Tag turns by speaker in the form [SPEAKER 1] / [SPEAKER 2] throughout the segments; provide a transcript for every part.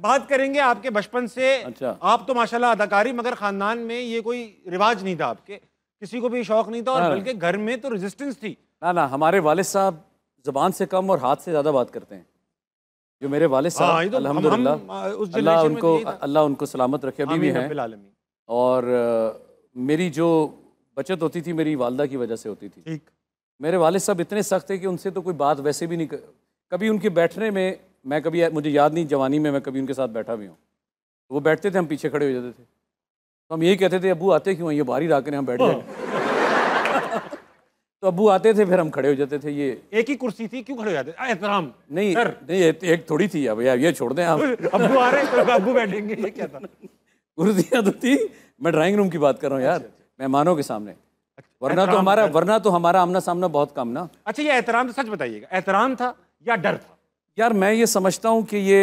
[SPEAKER 1] बात करेंगे आपके बचपन से।
[SPEAKER 2] अच्छा।
[SPEAKER 1] आप तो माशाल्लाह अदाकारी, मगर खानदान में ये कोई रिवाज नहीं था आपके, किसी को भी शौक नहीं था, और
[SPEAKER 2] हाँ।
[SPEAKER 1] बल्कि घर में तो रेजिस्टेंस थी।
[SPEAKER 2] ना ना, हमारे वालिद साहब ज़बान से कम और हाथ से ज़्यादा बात करते हैं। जो मेरे वालिद
[SPEAKER 1] हाँ,
[SPEAKER 2] साहब
[SPEAKER 1] ये तो
[SPEAKER 2] अल्हम्दुलिल्लाह,
[SPEAKER 1] उस
[SPEAKER 2] अल्लाह
[SPEAKER 1] जनरेशन में तो
[SPEAKER 2] उनको
[SPEAKER 1] यही था।
[SPEAKER 2] अल्लाह उनको सलामत रखे, अभी भी
[SPEAKER 1] आमीन
[SPEAKER 2] हैं।
[SPEAKER 1] रब्बिल आलमीन।
[SPEAKER 2] और मेरी जो बचत होती थी मेरी वालदा की वजह से होती थी।
[SPEAKER 1] ठीक।
[SPEAKER 2] मेरे वालिद साहब इतने सख्त थे कि उनसे तो कोई बात वैसे भी नहीं कभी उनके बैठने में, मैं कभी, मुझे याद नहीं जवानी में मैं कभी उनके साथ बैठा भी हूँ, तो वो बैठते थे, हम पीछे खड़े हो जाते थे, तो हम यही कहते थे अब्बू आते क्यों हैं, ये बाहर ही रख हम बैठ जाए। तो अब्बू आते थे, फिर हम खड़े हो जाते थे। ये
[SPEAKER 1] एक ही कुर्सी थी, क्यों खड़े हो जाते? एहतराम
[SPEAKER 2] नहीं
[SPEAKER 1] सर।
[SPEAKER 2] नहीं, एक थोड़ी थी अब भैया, ये छोड़ दें आप।
[SPEAKER 1] अब्बू आ रहे हैं तो अब्बू बैठेंगे, ये क्या था?
[SPEAKER 2] कुर्सियाँ तो थी, मैं ड्राइंग रूम की बात कर रहा हूँ यार, मेहमानों के सामने। वरना तो हमारा आमना सामना बहुत कम ना।
[SPEAKER 1] अच्छा, ये एहतराम तो सच बताइएगा, एहतराम था या डर था?
[SPEAKER 2] यार मैं ये समझता हूँ कि ये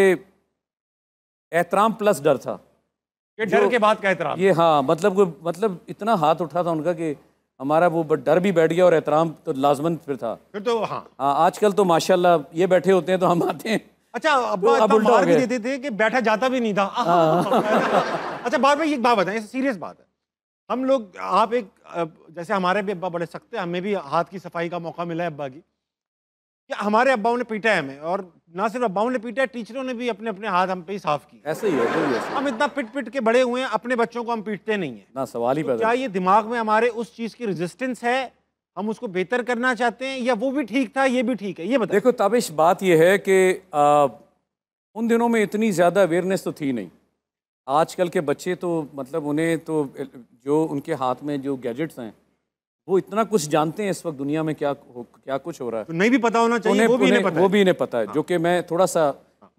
[SPEAKER 2] एहतराम प्लस डर था।
[SPEAKER 1] ये डर के बाद का एहतराम?
[SPEAKER 2] ये हाँ, मतलब इतना हाथ उठा था उनका कि हमारा वो डर भी बैठ गया और एहतराम तो लाजमन फिर था।
[SPEAKER 1] फिर तो हाँ।
[SPEAKER 2] आजकल तो माशाल्लाह ये बैठे होते हैं तो हम आते हैं।
[SPEAKER 1] अच्छा, अब उल्टा मार भी देते थे कि बैठा जाता भी नहीं था। अच्छा, बाद में एक बात बताएं, सीरियस बात है। हम लोग, आप एक, जैसे हमारे भी अब्बा बड़े सख्त हैं, हमें भी हाथ की सफाई का मौका मिला है अब्बा की, कि हमारे अब्बाओं ने पीटा है हमें, और ना सिर्फ अब्बाओं ने पीटा है, टीचरों ने भी अपने अपने हाथ हम पे ही साफ किए।
[SPEAKER 2] ऐसे ही है,
[SPEAKER 1] हम इतना पिट पिट के बड़े हुए हैं, अपने बच्चों को हम पीटते नहीं है
[SPEAKER 2] ना, सवाल ही पैदा।
[SPEAKER 1] क्या ये दिमाग में हमारे उस चीज की रेजिस्टेंस है, हम उसको बेहतर करना चाहते हैं, या वो भी ठीक था ये भी ठीक है? ये बताओ।
[SPEAKER 2] देखो ताबिश, बात ये है कि उन दिनों में इतनी ज़्यादा अवेयरनेस तो थी नहीं। आजकल के बच्चे तो मतलब उन्हें तो जो उनके हाथ में जो गैजेट्स हैं वो इतना कुछ जानते हैं इस वक्त दुनिया में क्या कुछ हो रहा है,
[SPEAKER 1] तो नहीं भी पता होना चाहिए, वो भी इन्हें पता है।
[SPEAKER 2] जो कि मैं थोड़ा सा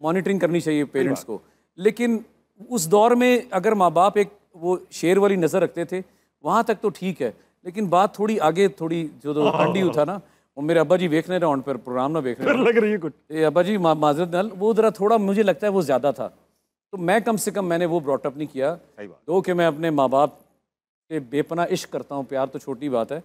[SPEAKER 2] मॉनिटरिंग करनी चाहिए पेरेंट्स को। लेकिन उस दौर में अगर माँ बाप एक वो शेर वाली नज़र रखते थे, वहाँ तक तो ठीक है, लेकिन बात थोड़ी आगे, थोड़ी जो ठंडी था ना, वो मेरे अब्बा जी देखने राउंड पर प्रोग्राम ना देखने
[SPEAKER 1] लग रही है कुछ,
[SPEAKER 2] अब्बा जी माजरत नाल, वो ज़रा थोड़ा मुझे लगता है वो ज़्यादा था। तो मैं कम से कम मैंने वो ब्रॉटअप नहीं किया। तो कि मैं अपने माँ बाप के बेपना इश्क करता हूँ, प्यार तो छोटी बात है,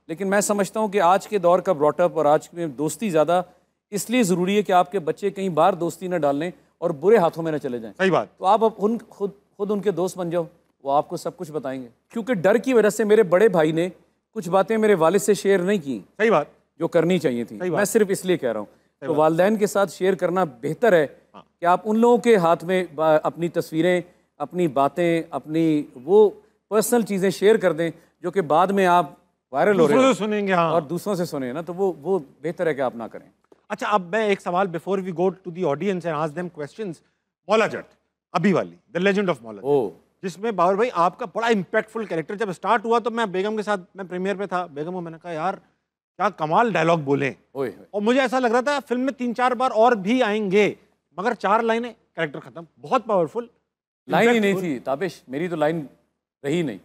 [SPEAKER 2] लेकिन मैं समझता हूँ कि आज के दौर का ब्रॉटअप और आज में दोस्ती ज़्यादा इसलिए ज़रूरी है कि आपके बच्चे कहीं बार दोस्ती न डालने और बुरे हाथों में न चले जाएं।
[SPEAKER 1] सही बात।
[SPEAKER 2] तो आप खुद उनके दोस्त बन जाओ, वो आपको सब कुछ बताएंगे। क्योंकि डर की वजह से मेरे बड़े भाई ने कुछ बातें मेरे वालिद से शेयर नहीं की।
[SPEAKER 1] सही बात।
[SPEAKER 2] जो करनी चाहिए थी। मैं सिर्फ इसलिए कह रहा हूँ, तो वालिदैन के साथ शेयर करना बेहतर है कि आप उन लोगों के हाथ में अपनी तस्वीरें, अपनी बातें, अपनी वो पर्सनल चीज़ें शेयर कर दें जो कि बाद में आप वायरल हो रहे हैं
[SPEAKER 1] सुनेंगे। हाँ।
[SPEAKER 2] और दूसरों से सुने ना, तो वो बेहतर है कि आप ना करें।
[SPEAKER 1] अच्छा, अब मैं एक सवाल, before we go to the audience and ask them questions, Maula Jatt अभी वाली, the legend of Maula Jatt, जिसमें बाबर भाई आपका बड़ा इंपैक्टफुल कैरेक्टर जब स्टार्ट हुआ, तो मैं बेगम के साथ, मैं प्रीमियर पे था, बेगम को मैंने कहा यार क्या कमाल डायलॉग बोले, और मुझे ऐसा लग रहा था फिल्म में 3-4 बार और भी आएंगे, मगर 4 लाइनें, कैरेक्टर खत्म। बहुत पावरफुल
[SPEAKER 2] लाइन ही नहीं थी ताबिश, मेरी तो लाइन रही नहीं।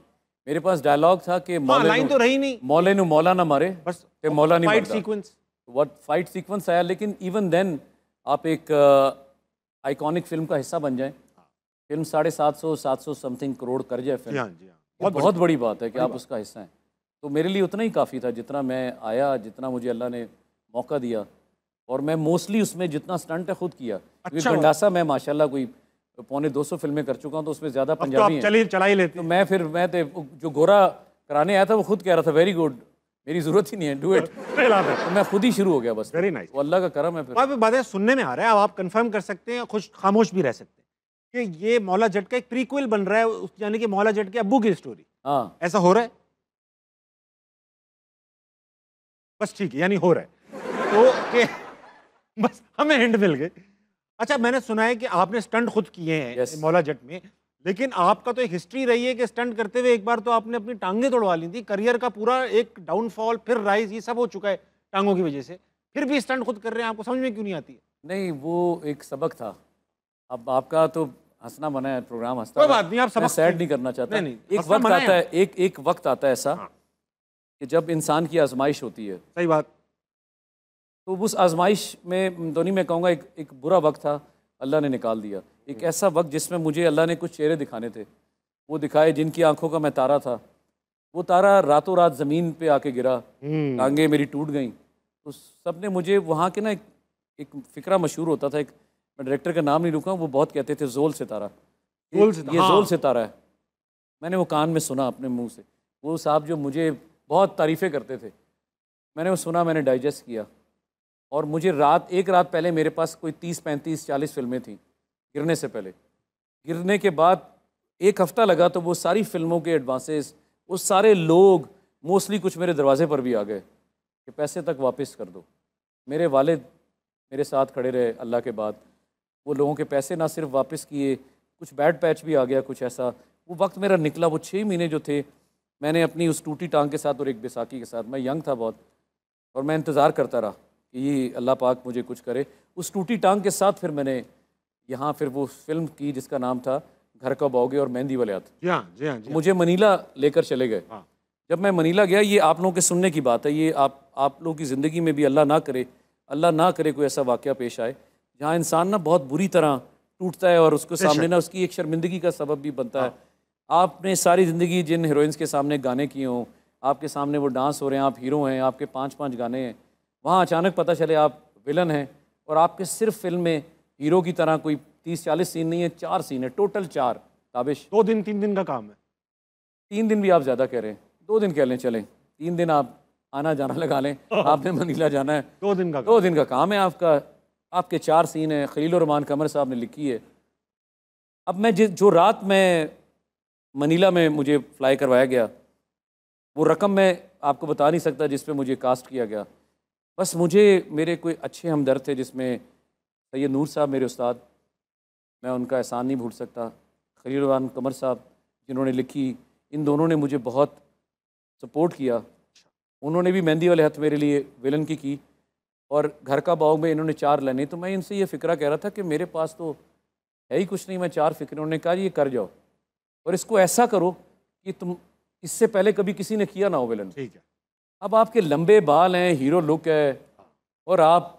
[SPEAKER 2] मेरे पास डायलॉग था कि
[SPEAKER 1] लाइन तो रही नहीं,
[SPEAKER 2] मौले नु मौला ना मारे, बस मौला नहीं
[SPEAKER 1] फाइट सीक्वेंस,
[SPEAKER 2] फाइट सीक्वेंस आया, लेकिन इवन देन आप एक आइकॉनिक फिल्म का हिस्सा बन जाए, फिल्म 750 समथिंग करोड़ कर जाए फिल्म, बहुत बड़ी बात है कि आप उसका हिस्सा हैं। तो मेरे लिए उतना ही काफ़ी था जितना मैं आया, जितना मुझे अल्लाह ने मौका दिया, और मैं मोस्टली उसमें जितना स्टंट है खुद किया। अच्छा, गंडासा मैं माशाल्लाह कोई 250 फिल्में कर चुका हूँ, तो उसमें ज़्यादा पंजाबी हैं,
[SPEAKER 1] चला ही लेते।
[SPEAKER 2] तो मैं तो जो गोरा कराने आया था वो खुद कह रहा था वेरी गुड, मेरी ज़रूरत ही नहीं है, डू इट। तो मैं खुद ही शुरू हो गया बस।
[SPEAKER 1] वेरी नाइस,
[SPEAKER 2] वो अल्लाह का करम है। फिर
[SPEAKER 1] बातें सुनने में आ रहा है, अब आप कंफर्म कर सकते हैं, खुश खामोश भी रह सकते हैं कि ये मौला जट का एक प्रीक्वल बन रहा है, यानी कि मौला जट के अब्बू की स्टोरी। हाँ, ऐसा हो रहा है? बस ठीक है, यानी हो रहा है तो के बस हमें हिंट मिल गए। अच्छा, मैंने सुना है कि आपने स्टंट खुद किए हैं मौला जट में, लेकिन आपका तो एक हिस्ट्री रही है कि स्टंट करते हुए एक बार तो आपने अपनी टांगें तोड़वा ली थी, करियर का पूरा एक डाउनफॉल, फिर राइज, ये सब हो चुका है टांगों की वजह से, फिर भी स्टंट खुद कर रहे हैं, आपको समझ में क्यों नहीं आती है?
[SPEAKER 2] नहीं, वो एक सबक था। अब आपका तो हंसना बना है प्रोग्राम, हंसता,
[SPEAKER 1] कोई बात नहीं, आप सबक
[SPEAKER 2] सैड नहीं करना चाहता।
[SPEAKER 1] नहीं,
[SPEAKER 2] एक वक्त आता है, एक वक्त आता है ऐसा कि जब इंसान की आजमाइश होती है।
[SPEAKER 1] सही बात।
[SPEAKER 2] तो उस आजमाइश में तो नहीं मैं कहूँगा, एक बुरा वक्त था, अल्लाह ने निकाल दिया। एक ऐसा वक्त जिसमें मुझे अल्लाह ने कुछ चेहरे दिखाने थे, वो दिखाए जिनकी आंखों का मैं तारा था। वो तारा रातों रात ज़मीन पे आके गिरा, टांगें मेरी टूट गईं। तो सब ने मुझे वहाँ के ना एक फ़िक्रा मशहूर होता था, एक मैं डायरेक्टर का नाम नहीं लूँगा, वो बहुत कहते थे जोल सितारा, ये
[SPEAKER 1] हाँ।
[SPEAKER 2] जोल सितारा है। मैंने वो कान में सुना अपने मुंह से, वो साहब जो मुझे बहुत तारीफ़ें करते थे, मैंने वो सुना, मैंने डाइजेस्ट किया। और मुझे एक रात पहले मेरे पास कोई 30, 35, 40 फिल्में थी गिरने से पहले। गिरने के बाद 1 हफ़्ता लगा तो वो सारी फिल्मों के एडवांसेस, वो सारे लोग मोस्टली कुछ मेरे दरवाजे पर भी आ गए कि पैसे तक वापस कर दो। मेरे वालिद मेरे साथ खड़े रहे अल्लाह के बाद, वो लोगों के पैसे ना सिर्फ वापस किए, कुछ बैड पैच भी आ गया, कुछ ऐसा। वो वक्त मेरा निकला, वो 6 महीने जो थे, मैंने अपनी उस टूटी टांग के साथ और एक बैसाखी के साथ, मैं यंग था बहुत, और मैं इंतज़ार करता रहा कि ये अल्लाह पाक मुझे कुछ करे। उस टूटी टांग के साथ फिर मैंने यहाँ फिर वो फिल्म की जिसका नाम था घर कब आओगे और मेहंदी वाले हाथ।
[SPEAKER 1] जी हाँ, जी हाँ, जी हाँ।
[SPEAKER 2] मुझे मनीला लेकर चले गए।
[SPEAKER 1] हाँ।
[SPEAKER 2] जब मैं मनीला गया, ये आप लोगों के सुनने की बात है, ये आप लोगों की ज़िंदगी में भी अल्लाह ना करे कोई ऐसा वाक़या पेश आए जहाँ इंसान ना बहुत बुरी तरह टूटता है और उसको सामने ना उसकी एक शर्मिंदगी का सबब भी बनता है। आपने सारी ज़िंदगी जिन हीरोइंस के सामने गाने किए हों, आपके सामने वो डांस हो रहे हैं, आप हीरो हैं, आपके 5-5 गाने हैं, वहाँ अचानक पता चले आप विलन हैं और आपके सिर्फ फिल्म में हीरो की तरह कोई 30-40 सीन नहीं है, 4 सीन है, टोटल 4। ताबिश
[SPEAKER 1] 2 दिन 3 दिन का काम है।
[SPEAKER 2] 3 दिन भी आप ज़्यादा कह रहे हैं, 2 दिन कह लें, चलें 3 दिन आप आना जाना लगा लें। आपने मनीला जाना है,
[SPEAKER 1] 2 दिन का
[SPEAKER 2] 2 दिन का काम है आपका। आपके 4 सीन हैं, खलील-उर-रहमान कमर साहब ने लिखी है। अब मैं जो रात में मनीला में मुझे फ्लाई करवाया गया, वो रकम मैं आपको बता नहीं सकता जिस पे मुझे कास्ट किया गया। बस मुझे मेरे कोई अच्छे हमदर्द थे, जिसमें सैयद नूर साहब मेरे उस्ताद, मैं उनका एहसान नहीं भूल सकता, खलील-उर-रहमान कमर साहब जिन्होंने लिखी, इन दोनों ने मुझे बहुत सपोर्ट किया। उन्होंने भी मेहंदी वाले हाथ मेरे लिए विलन की और घर का बाग में इन्होंने 4 लाइनें। तो मैं इनसे ये फ़िक्रा कह रहा था कि मेरे पास तो है ही कुछ नहीं, मैं 4 फ़िक्रें। उन्होंने कहा ये कर जाओ और इसको ऐसा करो कि तुम इससे पहले कभी किसी ने किया ना हो विलन।
[SPEAKER 1] ठीक है।
[SPEAKER 2] अब आपके लंबे बाल हैं, हीरो लुक है और आप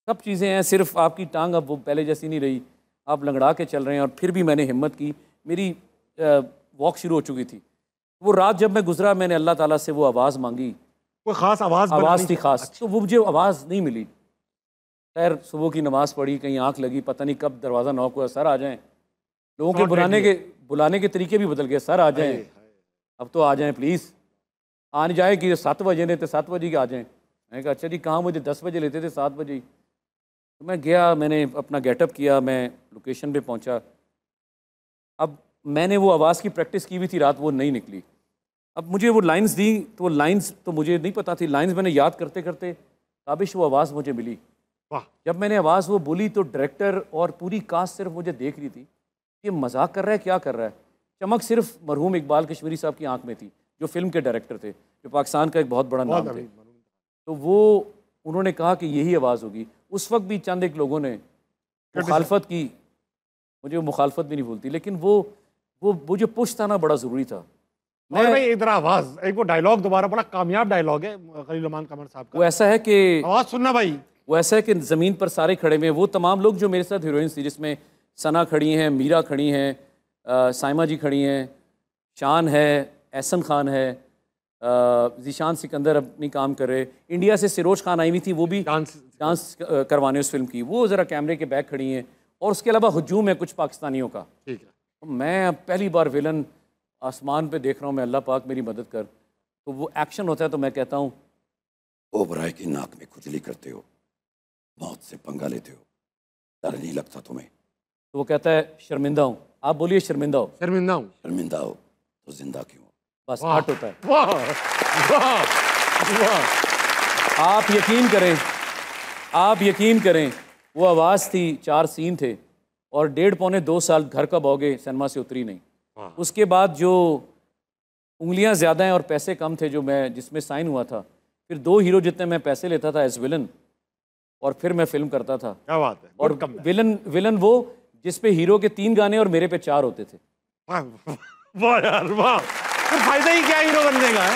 [SPEAKER 2] सब चीज़ें हैं, सिर्फ आपकी टांग अब वो पहले जैसी नहीं रही, आप लंगड़ा के चल रहे हैं। और फिर भी मैंने हिम्मत की, मेरी वॉक शुरू हो चुकी थी। वो रात जब मैं गुजरा, मैंने अल्लाह ताला से वो आवाज़ मांगी,
[SPEAKER 1] कोई ख़ास आवाज़
[SPEAKER 2] थी ख़ास। तो वो मुझे आवाज़ नहीं मिली। खैर सुबह की नमाज़ पढ़ी, कहीं आँख लगी, पता नहीं कब दरवाज़ा नॉक हुआ, सर आ जाएँ। लोगों के बुलाने के तरीके भी बदल गए, सर आ जाएँ, अब तो आ जाएँ प्लीज़। आ नहीं जाए कि 7 बजे ने तो 7 बजे के आ जाएँ। मैंने कहा अच्छा जी, कहाँ मुझे 10 बजे लेते थे, 7 बजे ही। तो मैं गया, मैंने अपना गेटअप किया, मैं लोकेशन पे पहुंचा। अब मैंने वो आवाज़ की प्रैक्टिस की हुई थी रात, वो नहीं निकली। अब मुझे वो लाइंस दी, तो वो लाइंस तो मुझे नहीं पता थी, लाइंस मैंने याद करते करते ताबिश वो आवाज़ मुझे मिली।
[SPEAKER 1] वाह।
[SPEAKER 2] जब मैंने आवाज़ वो बोली तो डायरेक्टर और पूरी कास्ट सिर्फ मुझे देख रही थी, ये मजाक कर रहा है, क्या कर रहा है। चमक सिर्फ मरहूम इकबाल कश्मीरी साहब की आंख में थी, जो फिल्म के डायरेक्टर थे, जो पाकिस्तान का एक बहुत बड़ा नाम थे। तो वो उन्होंने कहा कि यही आवाज़ होगी। उस वक्त भी चंद एक लोगों ने मुखालफत की, मुझे वो मुखालफत भी नहीं भूलती, लेकिन वो जो पुश था ना, बड़ा ज़रूरी था।
[SPEAKER 1] मैं भाई इधर आवाज़, एक वो डायलॉग दोबारा, बड़ा कामयाब डायलॉग है खलील-उर-रहमान कमर साहब का।
[SPEAKER 2] वो ऐसा है कि
[SPEAKER 1] आवाज़ सुनना भाई,
[SPEAKER 2] वो ऐसा है कि ज़मीन पर सारे खड़े हुए, वो तमाम लोग जो मेरे साथ हीरोइंस थी, जिसमें सना खड़ी हैं, मीरा खड़ी हैं, साइमा जी खड़ी हैं, शान है, एहसन खान है, ज़ीशान सिकंदर अपनी काम कर रहे, इंडिया से सिरोज खान आई हुई थी, वो भी डांस करवाने उस फिल्म की, वो ज़रा कैमरे के बैक खड़ी हैं। और उसके अलावा हुजूम है कुछ पाकिस्तानियों का।
[SPEAKER 1] ठीक है।
[SPEAKER 2] तो मैं पहली बार विलन आसमान पे देख रहा हूँ, मैं अल्लाह पाक मेरी मदद कर। तो वो एक्शन होता है तो मैं कहता हूँ,
[SPEAKER 3] ओबराय की नाक में खुजली करते हो, मौत से पंगा लेते हो, डर नहीं लगता तुम्हें?
[SPEAKER 2] तो वो कहता है शर्मिंदा हूँ। आप बोलिए शर्मिंदा हो।
[SPEAKER 1] शर्मिंदा हूँ।
[SPEAKER 3] शर्मिंदा हो तो जिंदा क्यों?
[SPEAKER 2] बस हट होता है।
[SPEAKER 1] वाह वाह वाह।
[SPEAKER 2] आप यकीन करें, वो आवाज़ थी, 4 सीन थे और 1.5-2 साल घर का भोगे सिनेमा से उतरी नहीं। उसके बाद जो उंगलियां ज़्यादा हैं और पैसे कम थे, जो मैं जिसमें साइन हुआ था, फिर 2 हीरो जितने मैं पैसे लेता था एज विलन, और फिर मैं फिल्म करता था।
[SPEAKER 1] क्या बात है।
[SPEAKER 2] और विलन वो जिस पे हीरो के 3 गाने और मेरे पे 4 होते थे।
[SPEAKER 1] वाह यार वाह, फिर फायदा ही क्या हीरो बनने का है।